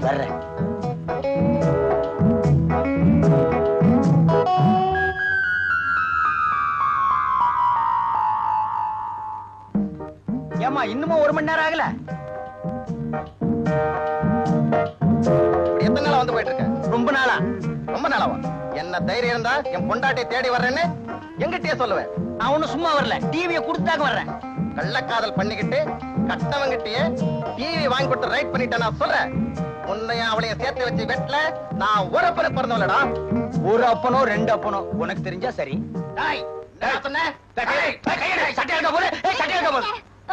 வர்றேன். ஏமா இன்னுமா 1 மணி நேரம் ஆகல? எத்தனை நாளா வந்து போயிட்டு இருக்க? ரொம்ப நாளா. ரொம்ப நாளாவா? என்ன தைரியம் இருந்தா என் பொண்டாட்டி தேடி வர்றேன்னு எங்கிட்டயே சொல்லுவேன். நான் ஒண்ணும் சும்மா வரல, டிவியை கொடுத்தாக்க வர்றேன். கள்ளக்காதல் பண்ணிக்கிட்டு கட்டவங்கிட்டயே டிவி வாங்கி கொடுத்து ரைட் பண்ணிட்டேன். நான் சொல்றேன், உன்னைய அவளைய சேர்த்து வச்சு வெட்டல. நான் ஒரு அப்பனை பிறந்தவளடா. ஒரு அப்பனோ 2 அப்பனோ உனக்கு தெரிஞ்சா சரி.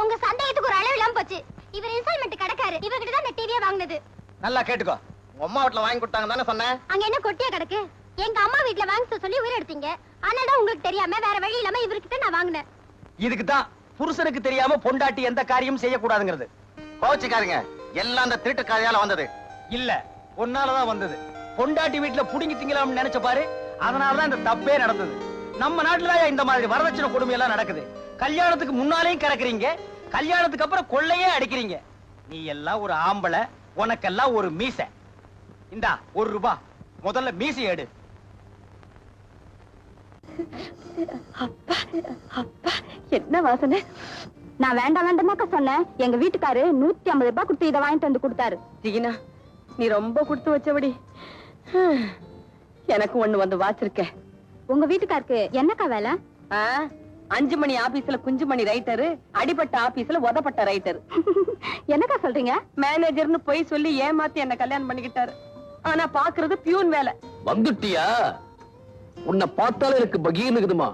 உங்க சந்தேகத்துக்கு ஒரு அளவு இல்லாம போச்சு. இவர் இன்ஸ்டால்மெண்ட் கடக்காரு. இவர்கிட்ட தான் இந்த டிவியை வாங்குனது. நல்லா கேட்டுக்கோ. அம்மா வீட்டுல வாங்கி கொடுத்தாங்க தானே சொன்னேன். அங்க என்ன கொட்டியா கிடக்கு? எங்க அம்மா வீட்டுல வாங்க சொல்லி உயிர் எடுத்தீங்க. அதனாலதான் உங்களுக்கு தெரியாம வேற வழி இல்லாம இவர்கிட்ட நான் வாங்கினேன். இதுக்கு தான் புருஷனுக்கு தெரியாம பொண்டாட்டி எந்த காரியம் செய்யக்கூடாதுங்கிறது. கோச்சுக்காருங்க, எல்லாம் அந்த திருட்டு காதையால வந்தது. இல்ல, பொன்னாலதான் வந்தது. பொண்டாட்டி வீட்டுல புடுங்கி திங்கலாம்னு நினைச்ச பாரு, அதனாலதான் இந்த தப்பே நடந்தது. நம்ம நாட்டுலதான் இந்த மாதிரி வரதட்சணை கொடுமை எல்லாம் நடக்குது. கல்யாணத்துக்கு முன்னாலேயும் கறக்குறீங்க, கல்யாணத்துக்கு அப்புறம் கொள்ளையே அடிக்கிறீங்க. நீ எல்லாம் ஒரு ஆம்பளை, உனக்கெல்லாம் ஒரு மீசை. இந்தா 1 ரூபாய், முதல்ல மீசை எடு. அப்பா அப்பா என்ன வாசனை! நான் வேண்டாம் வேண்டாமாக்க சொன்னேன். எங்க வீட்டுக்காரு 150 ரூபாய் கொடுத்து இதை வாங்கிட்டு வந்து கொடுத்தாரு. ஜீனா, நீ ரொம்ப கொடுத்து வச்சபடி. எனக்கு ஒண்ணு வந்து வாச்சிருக்க. உங்க வீட்டுக்காருக்கு என்னக்கா வேலை? 5 மணி ஆபீஸ்ல குஞ்சு மணி ரைட்டரு, அடிபட்ட ஆபீஸ்ல உதப்பட்ட ரைட்டரு. என்னக்கா சொல்றீங்க? மேனேஜர்னு போய் சொல்லி ஏமாத்தி என்ன கல்யாணம் பண்ணிக்கிட்டாரு. ஆனா பாக்குறது பியூன் வேலை. வந்துட்டியா? உன்னை பார்த்தாலே எனக்கு பகீர்னு இருக்குதுமா.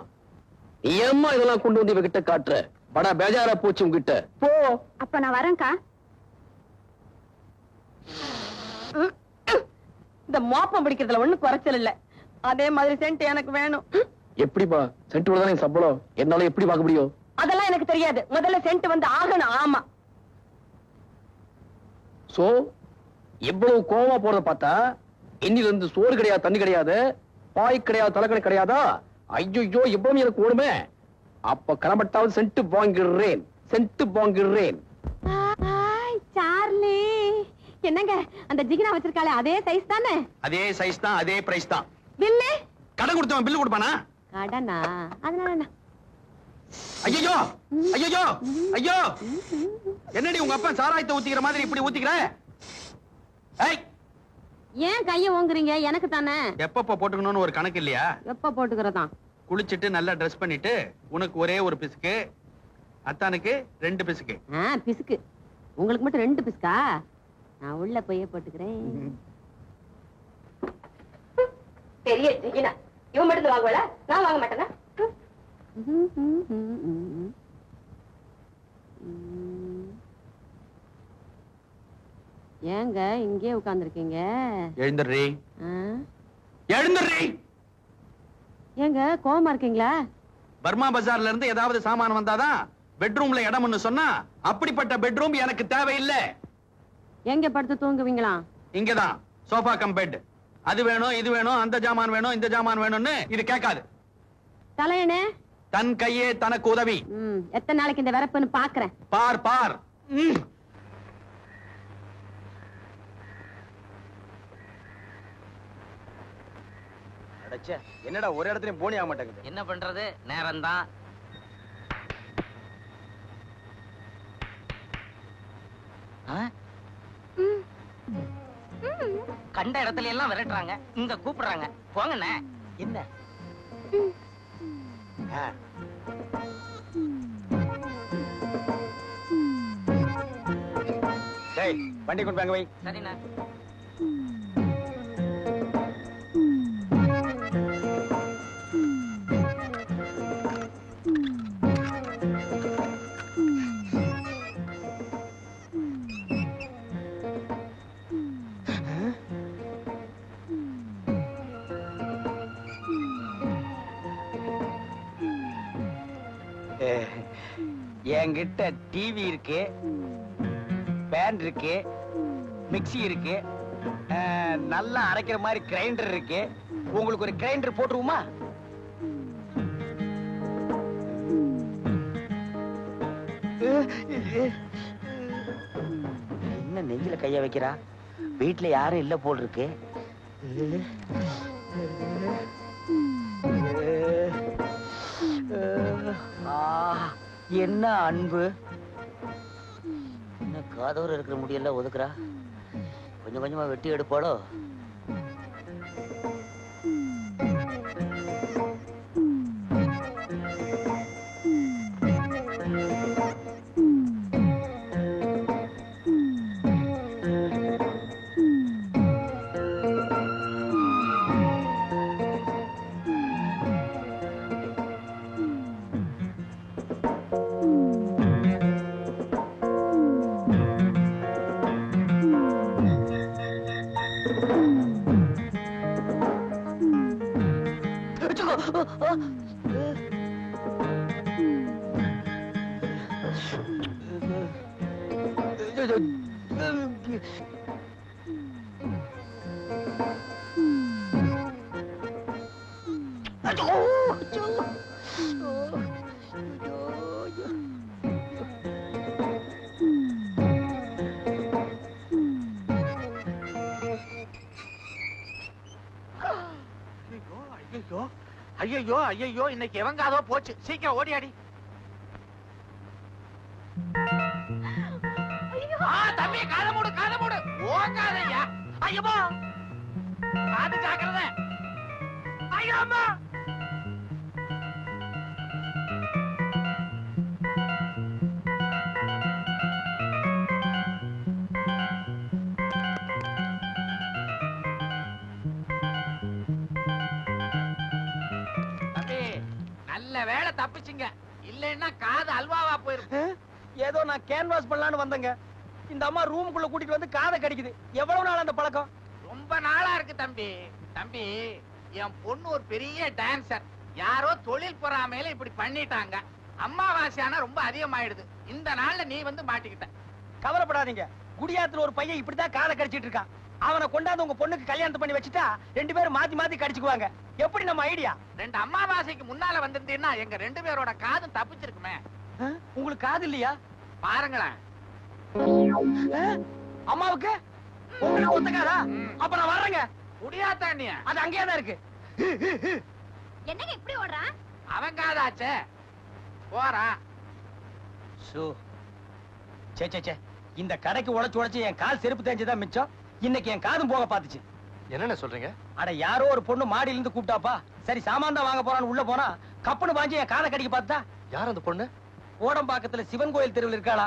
நீ ஏம்மா இதெல்லாம் கொண்டு வந்து இவகிட்ட காட்டுற? படா பேஜாரா போச்சு உங்ககிட்ட. போ. அப்ப நான் வரேன்க்கா. இந்த மோப்பம் பிடிக்கிறதுல ஒண்ணு குறைச்சல் இல்ல. அதே மாதிரி சென்ட் எனக்கு வேணும். எப்படிப்பா சென்ட் தானே சம்பளம்? என்னால எப்படி பார்க்க முடியும்? அதெல்லாம் எனக்கு தெரியாது. முதல்ல சென்ட் வந்து ஆகணும். ஆமா. சோ எவ்வளவு கோவமா போறத பார்த்தா இன்னில இருந்து சோறு கிடையாது, தண்ணி கிடையாது, பாய் கிடையாது, தலைக்கடை கிடையாதா? ஐயோ எவ்வளவு எனக்கு ஓடுமே. அப்ப கிளம்பட்டாவது சென்ட் வாங்குறேன், சென்ட் வாங்குறேன். சார்லி, என்னங்க அந்த ஜிகினா வச்சிருக்காளே அதே சைஸ் தானே? அதே சைஸ் தான், அதே பிரைஸ் தான். பில்லு கடன் கொடுத்தவன் பில்லு கொடுப்பானா? கடனா? அதனால என்ன? ஐயோ ஐயோ ஐயோ, என்னடி உங்க அப்பா சாராயத்தை ஊத்திக்கிற மாதிரி இப்படி ஊத்திக்கிற? ஏன் கைய ஓங்குறீங்க? எனக்கு தானே. எப்பப்ப போட்டுக்கணும்னு ஒரு கணக்கு இல்லையா? எப்ப போட்டுக்கிறதா? குளிச்சிட்டு நல்லா ட்ரெஸ் பண்ணிட்டு உனக்கு ஒரே ஒரு பிசுக்கு, அத்தானுக்கு 2 பிசுக்கு. பிசுக்கு உங்களுக்கு மட்டும் 2 பிசுக்கா? நான் உள்ள போய் போட்டுக்கிறேன். பெரிய ஜிகினா இவன் மட்டும் வாங்குவல, நான் வாங்க மாட்டேனா? ஏங்க இங்கே உட்கார்ந்துருக்கீங்க? எழுந்துடுறீ, எழுந்துடுறீ. ஏங்க கோவமா இருக்கீங்களா? பர்மா பஜார்ல இருந்து ஏதாவது சாமான் வந்தாதான் பெட்ரூம்ல இடம்னு சொன்னா, அப்படிப்பட்ட பெட்ரூம் எனக்கு தேவையில்லை. எங்க படுத்து தூங்குவீங்களா? இங்கதான் சோஃபா கம் பெட். அது வேணும், இது வேணும், அந்த ஜாமான் வேணும், இந்த ஜாமான் வேணும்னு இது கேட்காது. தலையணே தன் கையே தனக்கு உதவி. எத்தனை நாளைக்கு இந்த வரப்புன்னு பாக்குறேன். பார் பார். என்னடா ஒரு இடத்துலயும் போனி ஆக மாட்டேங்குது. என்ன பண்றது, நேரம்தான். கண்ட இடத்துல எல்லாம் விரட்டுறாங்க, இங்க கூப்பிடுறாங்க. போங்கண்ணே. என்ன வண்டி கொண்டு வாங்க வை. சரிண்ணா. என்கிட்ட டிவி இருக்கு, பேன் இருக்கு, மிக்ஸி இருக்கு, நல்லா அரைக்கிற மாதிரி கிரைண்டர் இருக்கு. உங்களுக்கு ஒரு கிரைண்டர் போட்டுருவோமா? என்ன நெஞ்சில கைய வைக்கிறா? வீட்டுல யாரும் இல்ல போல் இருக்கு. என்ன அன்பு, என்ன காதோர இருக்கிற முடியெல்லாம் ஒதுக்குறா. கொஞ்சம் கொஞ்சமா வெட்டி எடுப்பாளோ. ஐயோ ஐயோ, இன்னைக்கு எவங்காதோ போச்சு. சீக்கிரம் ஓடியாடி. தம்பி காத மூடு, காத மூடு. ஓங்காதையா. ஐயோ காது ஜாக்கிரத. ஐயோ அம்மா. நல்ல வேளை தப்பிச்சிங்க, இல்லைன்னா காது அல்வாவா போயிருக்கும். ஏதோ நான் கேன்வாஸ் பண்ணலான்னு வந்தேங்க. இந்த அம்மா ரூமுக்குள்ள கூட்டிட்டு வந்து காதை கடிக்குது. எவ்வளவு நாள் அந்த பழக்கம்? ரொம்ப நாளா இருக்கு தம்பி. தம்பி, என் பொண்ணு ஒரு பெரிய டான்சர். யாரோ தொழில் பொறாமையில இப்படி பண்ணிட்டாங்க. அம்மாவாசையானா ரொம்ப அதிகமாயிடுது. இந்த நாள்ல நீ வந்து மாட்டிக்கிட்ட. கவலைப்படாதீங்க. குடியாத்துல ஒரு பையன் இப்படிதான் காதை கடிச்சிட்டு இருக்கான். அவனை கொண்டாந்து உங்க பொண்ணுக்கு கல்யாணம் பண்ணி வச்சுட்டா 2 பேரும் மாத்தி மாத்தி கடிச்சுக்குவாங்க. எப்படி நம்ம ஐடியா? 2 அம்மாவாசைக்கு முன்னால வந்திருந்தீங்கன்னா எங்க 2 பேரோட காதும் தப்பிச்சிருக்குமே. உங்களுக்கு காது இல்லையா? பாருங்களேன். அம்மாவுக்கு உங்களுக்கு ஒத்துக்காதா? அப்ப நான் வர்றேங்க. முடியாதாண்டிய அது அங்கேயே தான் இருக்கு. என்னங்க இப்படி ஓடுறான்? அவன் காதாச்சே. போறா. சே சே சே, இந்த கடைக்கு உழைச்சு என் கால் செருப்பு தேஞ்சதான் மிச்சம். இன்னைக்கு என் காதும் போக பாத்துச்சு. என்னென்ன சொல்றீங்க? அட யாரோ ஒரு பொண்ணு மாடியில இருந்து கூப்பிட்டாப்பா. சரி சாமான் தான் வாங்க போறான்னு உள்ள போனா கப்புன்னு பாஞ்சு என் காதை கடிக்க பார்த்தா. யார் அந்த பொண்ணு? ஓடம்பாக்கத்துல சிவன் கோயில் தெருவில் இருக்காளா.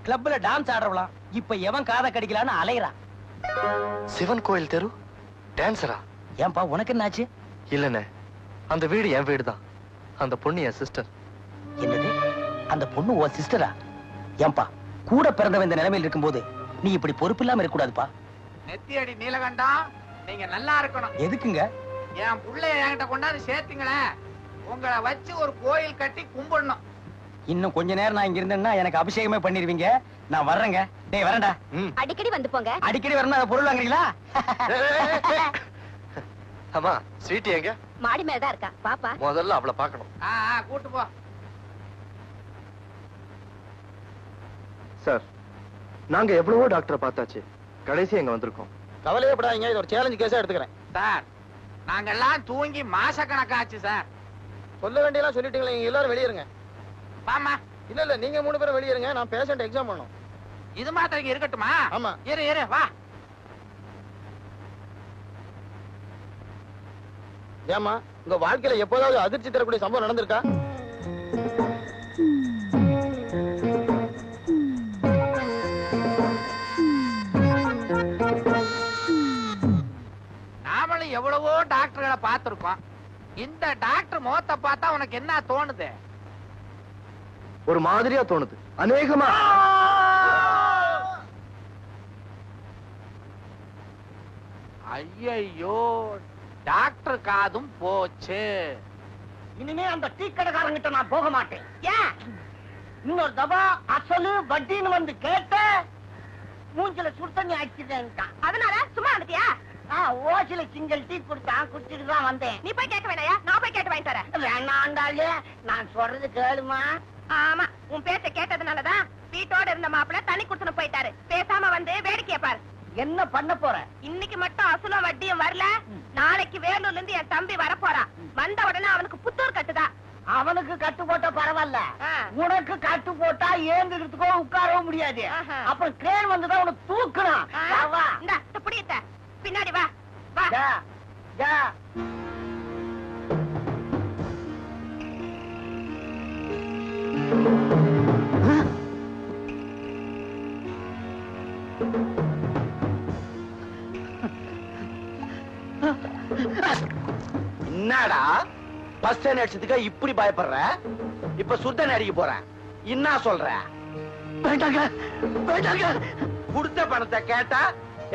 கிளப்ல டான்ஸ் ஆடுறவளாம். இப்ப எவன் காதை கடிக்கலான்னு அலையறான். சிவன் கோயில் தெரு டான்சரா? ஏன்பா உனக்கு என்னாச்சு? இல்லண்ணே, அந்த வீடு என் வீடு தான். அந்த பொண்ணு என் சிஸ்டர். என்னது, அந்த பொண்ணு உன் சிஸ்டரா? ஏன்பா கூட பிறந்தவன் இந்த நிலைமையில் இருக்கும்போது நீ இப்படி பொறுப்பு இல்லாம இருக்க கூடாதுப்பா. நெத்தியடி நீலகண்டம், நீங்க நல்லா இருக்கணும். எதுக்குங்க? என் புள்ளைய என்கிட்ட கொண்டாந்து சேர்த்தீங்களே, உங்களை வச்சு ஒரு கோயில் கட்டி கும்பிடணும். இன்னும் கொஞ்ச நேரம் நான் இங்க இருந்தேன்னா எனக்கு அபிஷேகமே பண்ணிருவீங்க. நான் வர்றேங்க. டேய் வரேன்டா. அடிக்கடி வந்து போங்க. அடிக்கடி வரணும். அந்த பொருள் வாங்குறீங்களா? அம்மா, ஸ்வீட்டி எங்க? மாடி மேலதான் இருக்கா, பாப்பா. முதல்ல அவளை பார்க்கணும். கூட்டு போ. சார், நாங்க எவ்வளவோ டாக்டரை பார்த்தாச்சு. கடைசி எங்க வந்திருக்கோம். கவலையே படாதீங்க, இது ஒரு சேலஞ்ச் கேஸா எடுத்துக்கிறேன். சார், நாங்கெல்லாம் தூங்கி மாச கணக்காச்சு சார். சொல்ல வேண்டியெல்லாம் சொல்லிட்டீங்களா? நீங்க எல்லாரும் வெளியேறுங்க. வாமா. இல்ல நீங்க 3 பேரும் வெளியேறுங்க. நான் பேஷண்ட் எக்ஸாம் பண்ணணும். இது மாத்திரம் இங்க இருக்கட்டுமா? ஆமா. இரு வா. ஏமா, உங்க வாழ்க்கையில எப்போதாவது அதிர்ச்சி தரக்கூடிய சம்பவம் நடந்திருக்கா? நாமளும் எவ்வளவோ டாக்டர்களை பார்த்திருக்கோம். இந்த டாக்டர் முகத்தை பார்த்தா உனக்கு என்ன தோணுது? ஒரு மாதிரியா தோணுது. அநேகமா ஐயோ, டாக்டர் காதும் போச்சு. இனிமே அந்த டீ கடைக்காரங்கிட்ட நான் போக மாட்டேன். ஏன்? இன்னொரு தபா அசலு வட்டின்னு வந்து கேட்ட மூஞ்சில சுடுதண்ணி ஆக்கிட்டேன்ட்டான். அதனால சும்மா வந்துட்டியா? ஓசில சிங்கிள் டீ கொடுத்தான், குடிச்சிட்டு தான் வந்தேன். நீ போய் கேட்க வேண்டாயா? நான் போய் கேட்டு வாங்கிட்டு வரேன். வேணாண்டாலே, நான் சொல்றது கேளுமா. ஆமா, உன் பேச்ச கேட்டதுனாலதான் வீட்டோட இருந்த மாப்பிள்ள தண்ணி குடுத்துன்னு போயிட்டாரு. பேசாம வந்து வேடிக்கைய பாரு. என்ன பண்ண போற? இன்னைக்கு மட்டும் அசலும் வட்டியும் வரல, நாளைக்கு வேலூர்ல இருந்து என் தம்பி வர போறான். வந்த உடனே அவனுக்கு புத்தூர் கட்டுதா. அவனுக்கு கட்டு போட்டா பரவாயில்ல, ஆ. உனக்கு கட்டு போட்டா ஏந்துக்கிறதுக்கோ உட்காரவும் முடியாது. ஆஹா. அப்புறம் கிரேன் வந்துதான் உனக்கு தூக்கணும். வா, வா. இந்த புடியத்த பின்னாடி வா வா. ஜா, ஜா. என்னடா பஸ் ஸ்டாண்ட் அடிச்சதுக்கு இப்படி பயப்படுற? இப்ப சுத்தன் அடிக்க போறேன். என்ன சொல்ற? வேண்டாங்க, வேண்டாங்க. கொடுத்த பணத்தை கேட்டா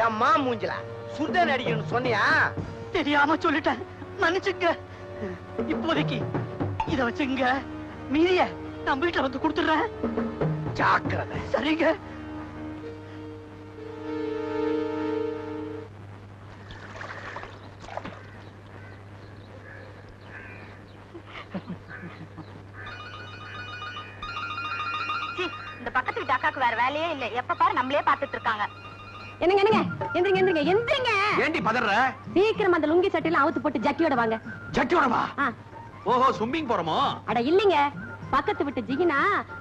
என் மா மூஞ்சில சுத்தன் அடிக்கணும்னு சொன்னியா? தெரியாம சொல்லிட்டேன், மன்னிச்சுங்க. இப்போதைக்கு இத வச்சுங்க, மீதிய நான் வீட்டுல வந்து கொடுத்துடுறேன். ஜாக்கிரதை. சரிங்க. இந்த பக்கத்து வீட்டு அக்காக்கு வேற வேலையே இல்ல, எப்ப பாரு நம்மளே பாத்துட்டு இருக்காங்க. என்னங்க என்னங்க, எந்திரிங்க எந்திரிங்க எந்திரிங்க. ஏண்டி பதற? சீக்கிரம் அந்த லுங்கி சட்டையில அவுத்து போட்டு ஜட்டியோட வாங்க. ஜட்டியோட வா. ஆ. ஓஹோ, ஸ்விம்மிங் போறோமோ? அட இல்லைங்க, பக்கத்து விட்டு ஜிகினா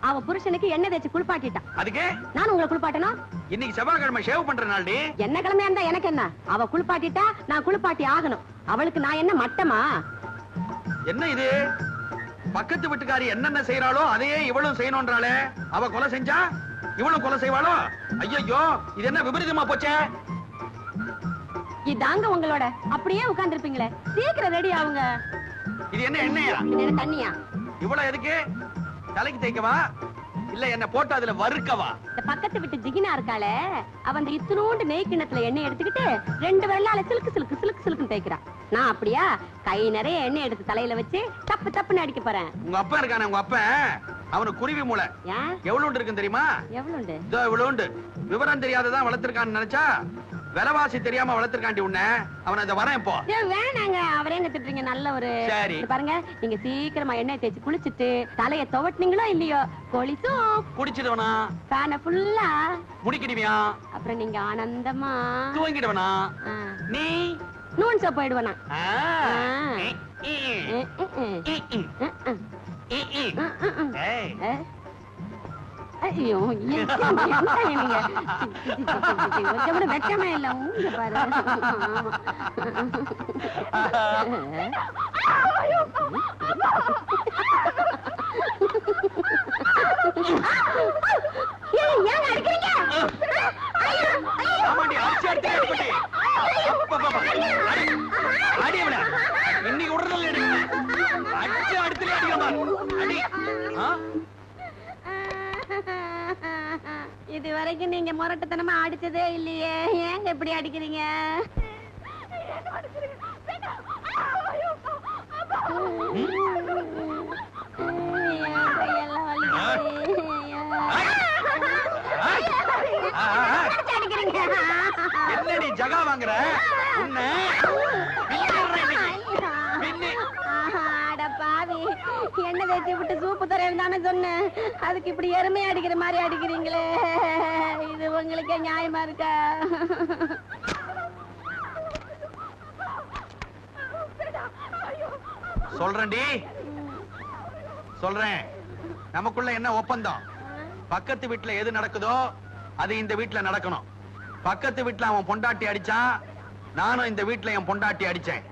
அவ புருஷனுக்கு எண்ணெய் தேய்ச்சி குளிப்பாட்டிட்டான். அதுக்கு நான் உங்களை குளிப்பாட்டணும்? இன்னைக்கு செவ்வாய்க்கிழமை ஷேவ் பண்ற நாள்டி. என்ன கிழமையா இருந்தா எனக்கு என்ன? அவ குளிப்பாட்டிட்டா நான் குளிப்பாட்டி ஆகணும். அவளுக்கு நான் என்ன மட்டமா? என்ன இது? பக்கத்து வீட்டுக்காரி என்னென்ன செய்யறாளோ அதையே இவளும் செய்யணும்ன்றாளே. அவ கொலை செஞ்சா இவளும் கொலை செய்வாளோ? ஐயோ, இது என்ன விபரீதமா போச்சே? இதாங்க உங்களோட. அப்படியே உட்கார்ந்திருப்பீங்களே, சீக்கிரம் ரெடி ஆகுங்க. இது என்ன எண்ணெயா? இது என்ன தண்ணியா? இவ்வளவு எதுக்கு? தலைக்கு தேய்க்கவா இல்ல என்ன போட்டு அதுல வறுக்கவா? இந்த பக்கத்து விட்டு ஜிகினா இருக்காளே, அவ அந்த இத்துணூண்டு நெய் கிண்ணத்துல எண்ணெய் எடுத்துக்கிட்டு 2 வெள்ளால சிலுக்கு சிலுக்கு சிலுக்கு சிலுக்குன்னு தேய்க்கிறா. நான் அப்படியா கை நிறைய எண்ணெய் எடுத்து தலையில வச்சு தப்பு தப்புன்னு அடிக்க போறேன். உங்க அப்பா இருக்கானே, உங்க அப்பா அவனுக்கு குருவி மூளை ஏன்? எவ்வளவு இருக்குன்னு தெரியுமா? எவ்வளவுண்டு? இதோ இவ்வளவுண்டு. விவரம் தெரியாததான் வளர்த்திருக்கான்னு நினைச்சா விலைவாசி தெரியாம வளர்த்திருக்காண்டி உன்ன. அவன் அந்த வரேன் இப்போ. வேணாங்க, அவரே எங்க திட்டுறீங்க? நல்ல ஒரு சரி. இது பாருங்க, நீங்க சீக்கிரமா எண்ணெய் தேய்ச்சி குளிச்சிட்டு தலைய துவட்டினீங்களோ இல்லையோ, கொளிசும் குடிச்சிடுவனா? ஃபேனை ஃபுல்லா முடிக்கிடுவியா? அப்புறம் நீங்க ஆனந்தமா தூங்கிடுவனா? ஆ, நீ நூன் சோப் போயிடுவேனா? ஆ. ஆ. ஏய். ஐயோ, என்னங்க நீங்க? கொஞ்சம் கூட வெட்கமே இல்ல உங்க பாரு. ஏங்க அடிக்கிறீங்க? ஆமாண்டி, அடிச்சு அடிச்சு அடிப்பட்டி. அப்பப்பப்பா. அடி அவனை. இன்னைக்கு உடனே அடிக்கணும். அடிச்சு அடுத்துல அடிக்கணும். அடி. ஆ? இது வரைக்கும் நீங்க முரட்டுத்தனமா அடிச்சதே இல்லையே, ஏங்க இப்படி அடிக்கிறீங்க? என்னடி ஜகா வாங்குற? உன்னை பாவி, எண்ணெய் தேய்ச்சி விட்டு சூப்பு தரேன் தானே சொன்னேன், அதுக்கு இப்படி எருமை அடிக்கிற மாதிரி அடிக்கிறீங்களே, இது உங்களுக்கே நியாயமா இருக்கா? சொல்றேன்டி, சொல்றேன். நமக்குள்ள என்ன ஒப்பந்தம்? பக்கத்து வீட்டுல எது நடக்குதோ அது இந்த வீட்டுல நடக்கணும். பக்கத்து வீட்டுல அவன் பொண்டாட்டி அடிச்சான், நானும் இந்த வீட்டுல என் பொண்டாட்டி அடிச்சேன்.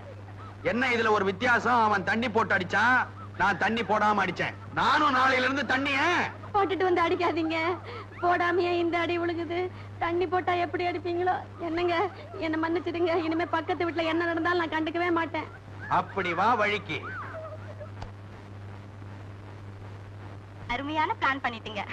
என்ன இதுல ஒரு வித்தியாசம்? அவன் தண்ணி போட்டு அடிச்சான், நான் தண்ணி போடாம அடிச்சேன். நானும் நாளையில இருந்து தண்ணிய போட்டுட்டு வந்து அடிக்காதீங்க. போடாமையே இந்த அடி விழுகுது. தண்ணி போட்டா எப்படி அடிப்பீங்களோ என்னங்க, என்ன மன்னிச்சிடுங்க. இனிமே பக்கத்து வீட்டுல என்ன நடந்தாலும் நான் கண்டுக்கவே மாட்டேன். அப்படி வா வழிக்கு. அருமையான பிளான் பண்ணிட்டீங்க.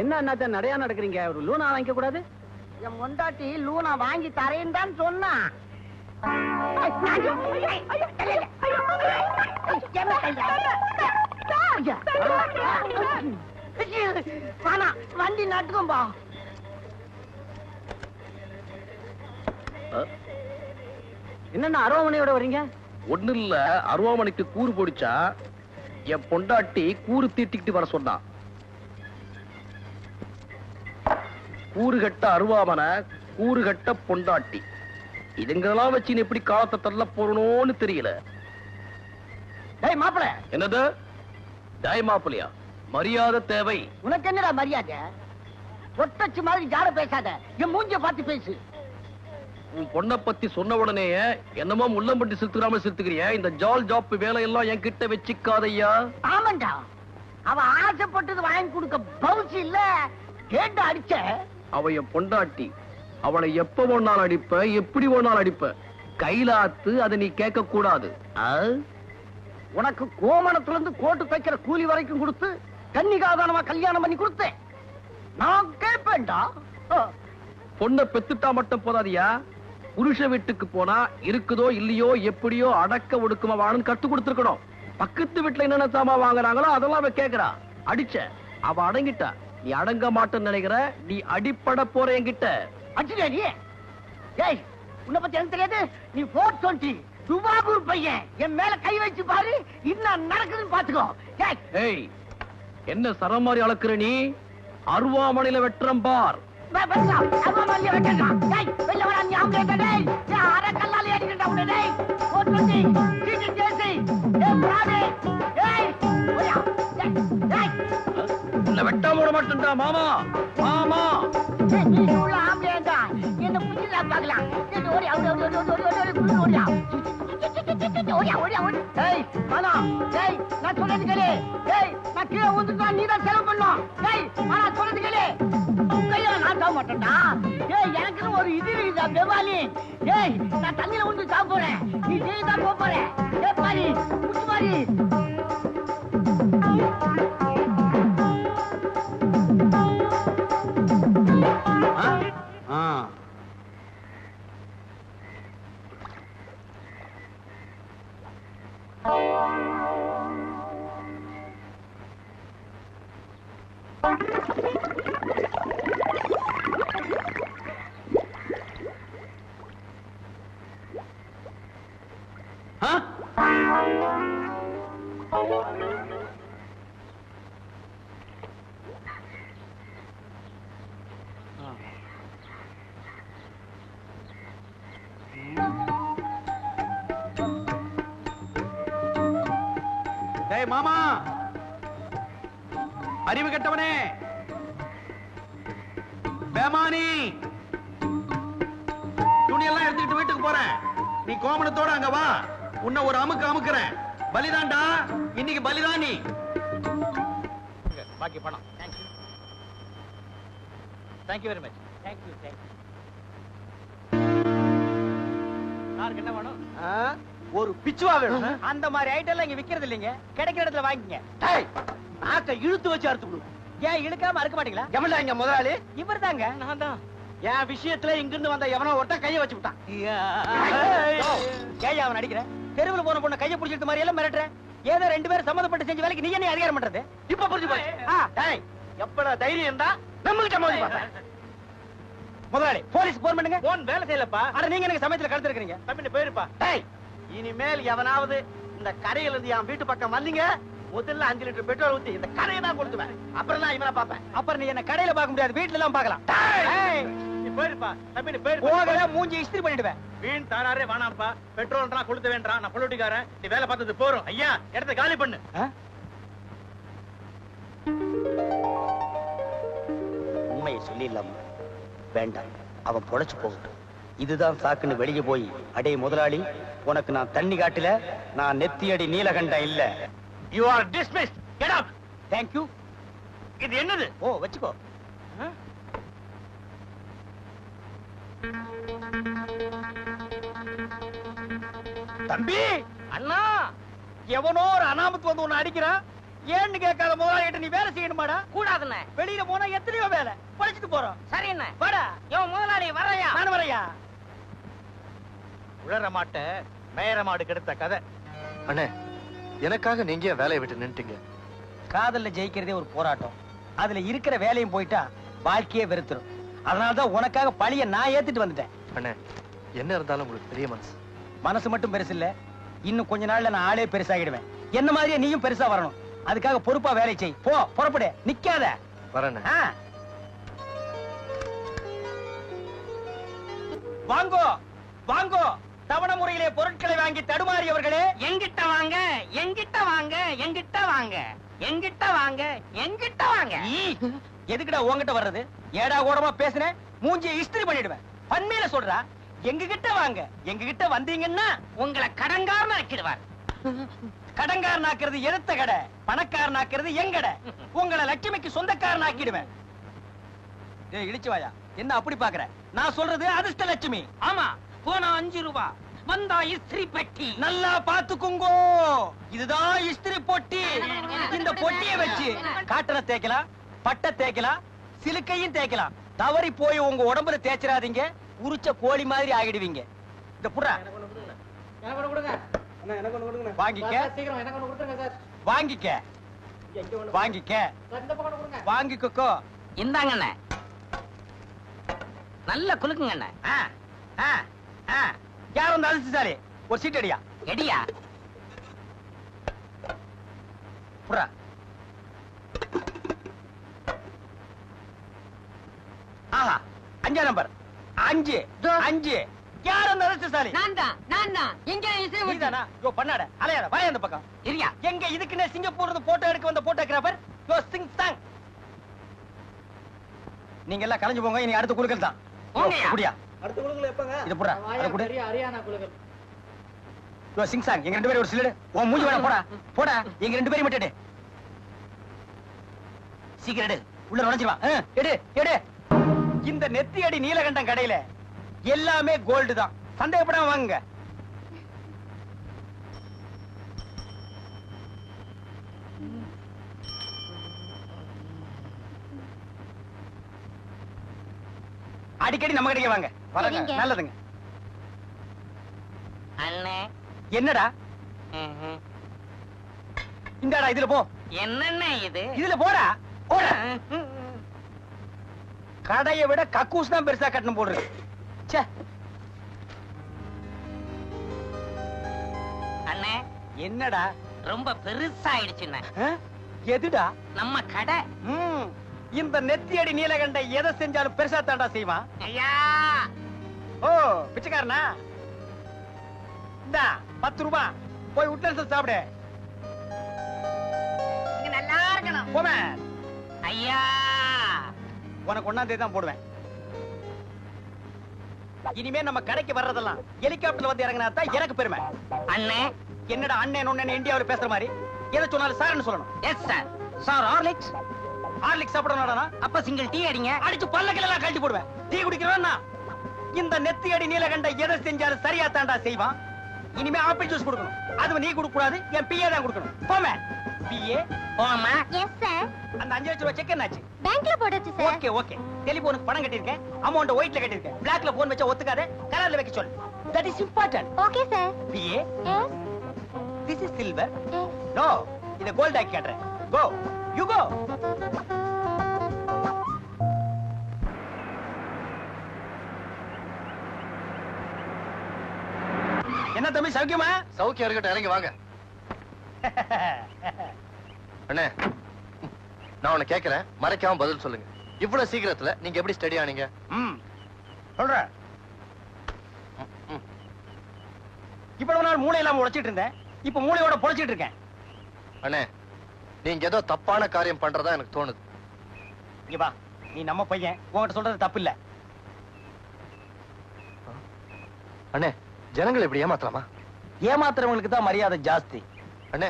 என்ன அண்ணாத்த நடையா நடக்கிறீங்க? ஒரு லூனா வாங்கிக்க கூடாது? என் பொண்டாட்டி லூனா வாங்கி தரேன்னு தான் சொன்னா. வண்டி நட்டுக்கும் பா. என்னன்னா அருவாமனையோட வரீங்க? ஒண்ணு இல்ல, அருவாமனைக்கு கூறு போடிச்சா என் பொண்டாட்டி கூறு தீட்டிக்கிட்டு வர சொன்னான். கூறு கட்ட அருவாமனை, கூறு கட்ட பொண்டாட்டி, இதுங்கெல்லாம் வச்சு எப்படி காலத்தை தள்ள போறணும்னு தெரியல. டேய் மாப்பிள, என்னது டேய் மாப்பிளையா? மரியாதை தேவை. உனக்கு என்னடா மரியாதை? ஒட்டச்சு மாதிரி ஜாட பேசாத, என் மூஞ்ச பார்த்து பேசு. உன் பொண்ணை பத்தி சொன்ன உடனே என்னமோ முள்ளம்பட்டி சிறுத்துறாம சிறுத்துக்கிறிய. இந்த ஜால் ஜாப் வேலையெல்லாம் என்கிட்ட வச்சுக்காதையா. ஆமாண்டா, அவ ஆசைப்பட்டது வாங்கி கொடுக்க பவுச்சு இல்ல, கேட்டு அடிச்ச. அவ என் பொண்டாட்டி, அவளை எப்ப ஒன்னாலும் அடிப்ப, எப்படி ஒன்னாலும் அடிப்ப. கைலாத்து அதை நீ கேட்க கூடாது. உனக்கு கோமணத்துல இருந்து கோட்டு தைக்கிற கூலி வரைக்கும் கொடுத்து கன்னிகாதானமா கல்யாணம் பண்ணி கொடுத்தேன். நான் கேட்பேன்டா. பொண்ணை பெத்துட்டா மட்டும் போதாதியா, புருஷ வீட்டுக்கு போனா இருக்குதோ இல்லையோ எப்படியோ அடக்க ஒடுக்கமா வாழன்னு கத்து கொடுத்துருக்கணும். பக்கத்து வீட்டுல என்னென்ன சாமா வாங்குறாங்களோ அதெல்லாம் அவ கேக்குறா. அடிச்ச, அவ அடங்கிட்டா. நீ அடங்க மாட்டேன்னு நினைக்கிற, நீ அடிப்பட போற என்கிட்ட. அடிச்சுடா நீ. ஏய், உன்னை பத்தி எனக்கு தெரியாது. நீ 420 துபாகூர் பையன். என் மேல கை வச்சு பாரு, இன்னும் நடக்குதுன்னு பாத்துக்கோ. ஏய், என்ன சரம் மாதிரி அளக்குற நீ? அருவாமனையில வெட்டுறம் பார். வெட்டாம விட மாட்டேன்டா மாமா. மாமா என்ன புரிஞ்சா பாக்கலாம். நான் சொல்றது கேளு. நான் கீழே ஊத்துட்டா நீ தான் செலவு பண்ணும். நான் சொல்றது கேளு. கையில நான் சாக மாட்டேன்டா. எனக்கு ஒரு இது இருக்குதா பெவாலி. நான் தண்ணியில ஊந்து சாக போறேன், நீ ஜெயிதான் போக போற. பாரி குச்சி பாரி. மாமா, அறிவு கெட்டவனே, பேமானி, துணியெல்லாம் எடுத்துக்கிட்டு வீட்டுக்கு போறேன். நீ கோமணத்தோட அங்க வா. உன்னை ஒரு அமுக்கு அமுக்குறேன். பலிதான்டா, இன்னைக்கு பலிதான் நீ. பாக்கி பணம். Thank you very much. தேங்க்யூ. யாருக்கு என்ன வேணும்? ஒரு பிச்சுவா வேணும். அந்த மாதிரி ஐட்டம் எல்லாம் இங்க விக்கிறது இல்லைங்க, கிடைக்கிற இடத்துல வாங்கிங்க. நாக்க இழுத்து வச்சு அறுத்து கொடு. ஏன் இழுக்காம அறுக்க மாட்டீங்களா? எவன்டா இங்க முதலாளி? இவர் தாங்க. நான் தான். என் விஷயத்துல இங்கிருந்து வந்த எவனோ ஒருத்தன் கைய வச்சு விட்டான். ஏன் அவன் அடிக்கிற? தெருவுல போன பொண்ணு கையை பிடிச்சிட்டு மாதிரி எல்லாம் மிரட்டுற. ஏதோ 2 பேரும் சம்மந்தப்பட்டு செஞ்ச வேலைக்கு நீ என்ன அதிகாரம் பண்றது? இப்ப புரிஞ்சு போச்சு. எப்படா தைரியம் இருந்தா நம்மகிட்ட மோதி பாத்த. முதலாளி, போலீஸ் போன் பண்ணுங்க. போன் வேலை செய்யலப்பா. அட நீங்க எனக்கு சமயத்துல கழுத்து இருக்கீங்க. தம்பி போயிருப்பா. இனிமேல் எவனாவது இந்த கரையில இருந்து என் வீட்டு பக்கம் வந்தீங்க, முதல்ல 5 லிட்டர் பெட்ரோல் ஊத்தி இந்த கரையை தான் கொடுத்துவேன். அப்புறம் தான் இவனை பாப்பேன். அப்புறம் நீ என்ன கடையில பார்க்க முடியாது, வீட்டுல தான் பார்க்கலாம். நீ போயிருப்பா. தம்பி போயிருப்பா. போகல மூஞ்சி இஸ்திரி பண்ணிடுவேன். வீண் தாராரே வேணாம்ப்பா. பெட்ரோல்ன்றா கொடுத்து வேண்டாம். நான் பொலிட்டிக்காரன். நீ வேலை பார்த்தது போறோம். ஐயா, இடத்தை காலி பண்ணு. உண்மையை சொல்லிடலாமா? வேண்டாம், அவன் பொழைச்சு போகட்டும். இதுதான் சாக்குன்னு வெளியே போய், அடே முதலாளி, உனக்கு நான் தண்ணி காட்டல, நான் நெத்தியடி நீலகண்டம் இல்ல. You are dismissed. Get out. Thank you. இது என்னது? ஓ, வச்சுக்கோ. தம்பி, அண்ணா, எவனோ ஒரு அனாமத்து வந்து உன்னை அடிக்கிறான். ஏன்னு கேட்காத முதலாளிகிட்ட நீ வேலை செய்யணுமாடா? கூடாதுண்ணே. வெளியில போனா எத்தனையோ வேலை, படிச்சுட்டு போறோம். சரி என்ன? வாடா. முதலாளி வரையா? நான் வரையா? உளற மாட்ட மேயற மாடு கெடுத்த கதை. அண்ணே, எனக்காக நீங்க வேலையை விட்டு நின்னுட்டீங்க. காதல்ல ஜெயிக்கிறதே ஒரு போராட்டம். அதுல இருக்கிற வேலையும் போயிட்டா வாழ்க்கையே வெறுத்துரும். அதனாலதான் உனக்காக பழிய நான் ஏத்துட்டு வந்துட்டேன். அண்ணே, என்ன இருந்தாலும் உங்களுக்கு பெரிய மனசு. மனசு மட்டும் பெருசு இல்ல, இன்னும் கொஞ்ச நாள்ல நான் ஆளே பெருசாகிடுவேன். என்ன மாதிரியே நீயும் பெருசா வரணும். அதுக்காக பொறுப்பா வேலை செய். போ, புறப்படு, நிக்காத. வரேன். வாங்கோ வாங்கோ, தவணை முறையிலே பொருட்களை வாங்கி தடுமாறியவர்களே, எங்கிட்ட வாங்க, எங்கிட்ட வாங்க, எங்கிட்ட வாங்க, எங்கிட்ட வாங்க, எங்கிட்ட வாங்க. ஈ, எதுக்குடா உன்கிட்ட வர்றது? ஏடா கூடமா பேசுன மூஞ்சியை இஸ்திரி பண்ணிடுவேன். பன்மையில சொல்றா, எங்க கிட்ட வாங்க. எங்க கிட்ட வந்தீங்கன்னா உங்களை கடங்காரன் ஆக்கிடுவார். கடங்காரன் ஆக்குறது எடுத்த கடை, பணக்காரன் ஆக்குறது எங்கடை. உங்களை லட்சுமிக்கு சொந்தக்காரன் ஆக்கிடுவேன். ஏய் இடிச்சு வாயா, என்ன அப்படி பாக்குற? நான் சொல்றது அதிர்ஷ்ட லட்சுமி. ஆமா, போனா 5 ரூபாய், வந்தா இஸ்திரி பெட்டி. நல்லா பாத்துக்குங்கோ, இதுதான் இஸ்திரி பொட்டி. இந்த பொட்டியை வச்சு காட்டனை தேய்க்கலாம், பட்டை தேய்க்கலாம், சிலுக்கையும் தேய்க்கலாம். தவறி போய் உங்க உடம்புல தேய்ச்சிடாதீங்க, உரிச்ச கோழி மாதிரி ஆகிடுவீங்க. இந்த புறா வாங்கிக்க, வாங்கிக்க, வாங்கிக்க, வாங்கிக்கோ. இந்தாங்கண்ணே, நல்ல குலுக்குங்கண்ணே. யார் வந்து அதிர்ஷ்டசாலி? ஒரு சீட் அடியா. எடியா புறா ஆஹா, 5ஆம் நம்பர். 5 5. யார் அந்த அதிர்ஷ்டசாலி? நான் தான். எங்க நீதானா? யோ பண்ணாட, அலையாத, வாயா அந்த பக்கம். இரியா. எங்க இதுக்குன்னே சிங்கப்பூர்ல இருந்து போட்டோ எடுக்க வந்த போட்டோகிராஃபர் யோ சிங் சாங். நீங்க எல்லாம் கலைஞ்சு போங்க, இனி அடுத்த குலுக்கல் தான். போங்கய்யா. அப்படியா? அடுத்த குழுக்கள் எப்பங்க? இது புறா, அத குடு. ஹரியானா குழுக்கள். யோ சிங் சாங், எங்க 2 பேரும் ஒரு சிலடு. உன் மூஞ்சி வேணா போடா. போடா, எங்க 2 பேரையும் மட்டும் எடு. சீக்கிரம் எடு, உள்ள நுழைஞ்சிருவா. எடு எடு. இந்த நெத்தி அடி நீலகண்டம் கடையில எல்லாமே கோல்டு தான், சந்தேகப்படாம வாங்குங்க. அடிக்கடி நம்ம கடைக்கு வாங்க. வரங்க, சரிங்க. நல்லதுங்க. அண்ணே, என்னடா இந்தாடா, இதுல போ. என்னண்ணே இது? இதுல போடா, போடா. கடையை விட கக்கூஸ் தான் பெருசா கட்டணும் போடுறது. ச்சே. அண்ணே, என்னடா? ரொம்ப பெருசாயிடுச்சுண்ணே. ஆ? எதுடா? நம்ம கடை. ம், இந்த நெத்தியடி நீலகண்ட எதை செஞ்சாலும் பெருசா தாண்டா செய்வான். ஐயா, ஓ பிச்சைக்காரனா? இந்தா 10 ரூபாய், போய் உட்லன்ஸ் சாப்பிடு. நீங்க நல்லா இருக்கணும். போமே, ஐயா, உனக்கு 1ஆம் தேதி தான் போடுவேன். இனிமே நம்ம கடைக்கு வர்றதெல்லாம் ஹெலிகாப்டர்ல வந்து இறங்கினா தான் எனக்கு பெருமை. அண்ணே. என்னடா அண்ணன் ஒண்ணு இந்தியாவுல பேசுற மாதிரி எதை சொன்னாலும் சார்னு சொல்லணும். Yes sir. Sir, Horlicks. Horlicks சாப்பிடணும்டா. அப்ப சிங்கிள் டீ அடிங்க. அடிச்சு பல்லக்கெல்லாம் கழட்டி போடுவேன். டீ குடிக்கிறவனா? இந்த நெத்தி அடி நீலகண்ட எதை செஞ்சாலும் சரியா தாண்டா செய்வான். இனிமே ஆப்பிள் ஜூஸ் கொடுக்கணும், அது நீ கொடுக்க கூடாது, என் பிஏ தான் கொடுக்கணும். போமே. பிஏ போமா. Yes sir. அந்த 5 லட்சம் ரூபாய் செக் என்னாச்சு? பேங்க்ல போடுச்சு சார். Okay okay. டெலிபோனுக்கு பணம் கட்டியிருக்கேன், அமௌண்ட் ஒயிட்ல கட்டியிருக்கேன். பிளாக்ல போன் வச்சா ஒத்துக்காத, கலர்ல வைக்க சொல்லு. That is important. Okay sir. BA, yes this is silver. Yes. No, இத கோல்ட் ஆக்கி காட்டுறேன். Go, you go. என்ன தம்பி, சௌக்கியமா? சௌக்கியம் இருக்கட்டும், இறங்கி வாங்க. அண்ணே, நான் உன்னை கேட்கிறேன், மறைக்காம பதில் சொல்லுங்க. இவ்வளவு சீக்கிரத்துல நீங்க எப்படி ஸ்டடி ஆனீங்க? ம், சொல்றேன். இவ்வளவு நாள் மூளை இல்லாம உழைச்சிட்டு இருந்தேன், இப்ப மூளையோட பொழைச்சிட்டு இருக்கேன். அண்ணே, நீங்க ஏதோ தப்பான காரியம் பண்றதா எனக்கு தோணுது. இங்க வா, நீ நம்ம பையன், உன்கிட்ட சொல்றது தப்பு இல்ல. அண்ணே, ஜனங்களை இப்படி ஏமாத்தலாமா? ஏமாத்துறவங்களுக்கு தான் மரியாதை ஜாஸ்தி. அண்ணே,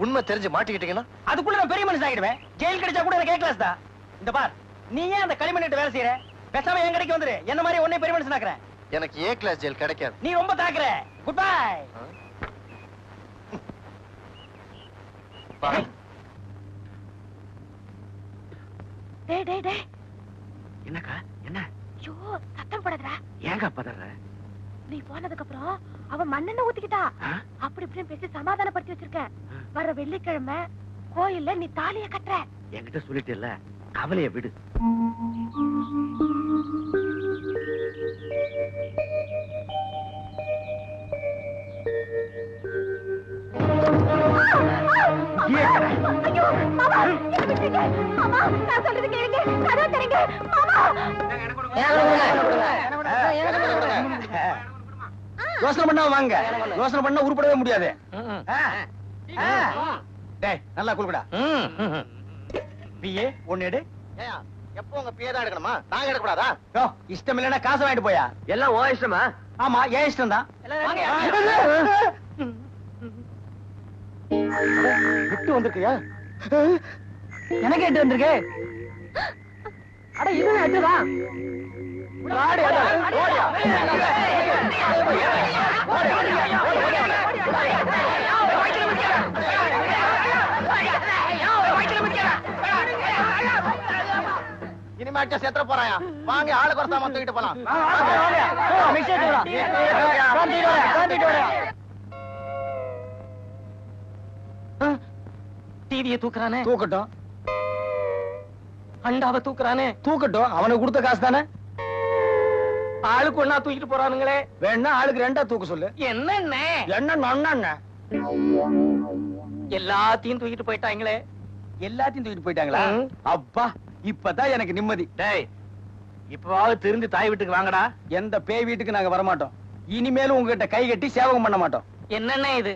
உண்மை தெரிஞ்சு மாட்டிக்கிட்டீங்கன்னா அதுக்குள்ள நான் பெரிய மனுஷன் ஆகிடுவேன். ஜெயில் கிடைச்சா கூட எனக்கு கிளாஸ் தான். இந்த பார், நீ ஏன் அந்த களிமண்ணிட்டு வேலை செய்யற? பேசாம என் கடைக்கு வந்துரு, என்ன மாதிரி உன்னை பெரிய மனுஷன் ஆக்குறேன். எனக்கு ஏ கிளாஸ் ஜெயில் கிடைக்காது. நீ ரொம்ப தாக்குற. Good bye. டேய் டேய் டேய், என்னக்கா? என்ன? ஐயோ சத்தம் போடாதடா. ஏங்க பதற? நீ போனதுக்கு அப்புறம் அவன் மண்ணெண்ண ஊத்திக்கிட்டா. அப்படி இப்படின்னு பேசி சமாதானப்படுத்தி வச்சிருக்கேன். வர வெள்ளிக்கிழமை கோயில்ல நீ தாலிய கட்டுற. என்கிட்ட சொல்லிட்டு இல்ல, கவலைய விடு. ஐயோ மாமா என்ன பண்றீங்க மாமா நான் சொல்றது கேளுங்க கதவை திறங்க மாமா யோசனை பண்ணா வாங்க யோசனை பண்ணா உருப்படவே முடியாது டேய் நல்லா குளுக்குடா பிஏ ஒன்னு எடு ஏயா எப்போ உங்க பேர் தான் எடுக்கணுமா நாங்க எடுக்கக்கூடாதா யோ இஷ்டம் இல்லைன்னா காசு வாங்கிட்டு போயா எல்லாம் ஓ இஷ்டமா? ஆமா ஏன் இஷ்டம் தான் விட்டு வந்திருக்கியா எனக்கு எட்டு வந்திருக்கு அட இது எட்டுதான் இனிமேட்டு செத்துற போறாயா வாங்க ஆளு குறைச்சாம தூக்கிட்டு போலாம் டிவியை தூக்குறானே தூக்கட்டும் அண்டாவை தூக்குறானே தூக்கட்டும் அவனுக்கு கொடுத்த காசு தானே ஆளுக்கு ஒன்னா தூக்கிட்டு போறானுங்களே வேணா ஆளுக்கு ரெண்டா தூக்க சொல்லு என்ன என்ன நொண்ண எல்லாத்தையும் தூக்கிட்டு போயிட்டாங்களே எல்லாத்தையும் தூக்கிட்டு போயிட்டாங்களா அப்பா இப்பதான் எனக்கு நிம்மதி டேய் இப்பவாவது திரும்பி தாய் வீட்டுக்கு வாங்கடா. எந்த பேய் வீட்டுக்கு நாங்க வரமாட்டோம். இனிமேலும் உங்ககிட்ட கை கட்டி சேவகம் பண்ண மாட்டோம். என்னென்ன இது?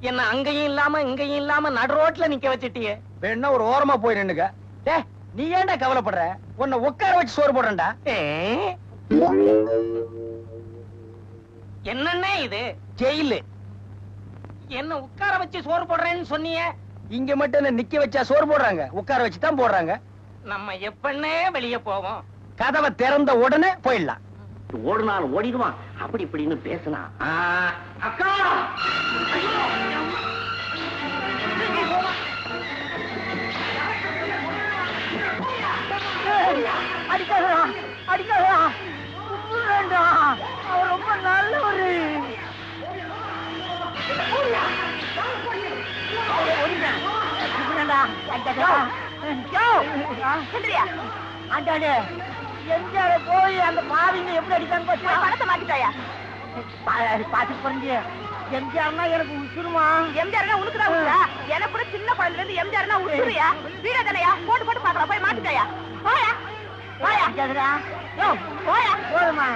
என்ன அங்கேயும் இல்லாம இங்கேயும் இல்லாம நடு ரோட்ல நிக்க வச்சிட்டியே. வேணா ஒரு ஓரமா போய் நின்னுக்க. டேய் நீ ஏன்டா கவலைப்படுற? உன்னை உட்கார வச்சு சோறு போடுறேன்டா. என்னென்ன இது? ஜெயிலு. என்ன உட்கார வச்சு சோறு போடுறேன்னு சொன்னியே? இங்க மட்டும் என்ன நிக்க வச்சா சோறு போடுறாங்க? உட்கார வச்சு தான் போடுறாங்க. நம்ம எப்பன்னே வெளிய போவோம். கதவை திறந்த உடனே போயிடலாம். ஓடுனாலும் ஓடிடுவான். அப்படி இப்படின்னு பேசினா அக்கா அடிக்காதா அடிக்காதா வேண்டாம். அவர் ரொம்ப நல்லவரு. எம்ஜிஆர போய் அந்த பாவிங்க எப்படி அடிக்கான்னு பணத்தை மாத்திட்டாயா? பாத்து புரிஞ்சு எம்ஜிஆர்னா எனக்கு உசுருமா? எம்ஜிஆர்னா உனக்குதான் உசுரா? எனக்கு கூட சின்ன குழந்தைல இருந்து எம்ஜிஆர்னா உசுரியா? வீட தானையா? போட்டு போட்டு பாக்கலாம். போய் மாத்திட்டாயா? போயா போயா போயா போதுமா?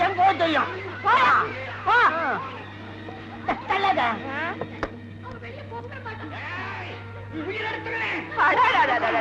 என் போக தெரியும். போயா போ. தள்ளாத. அடடடடடட.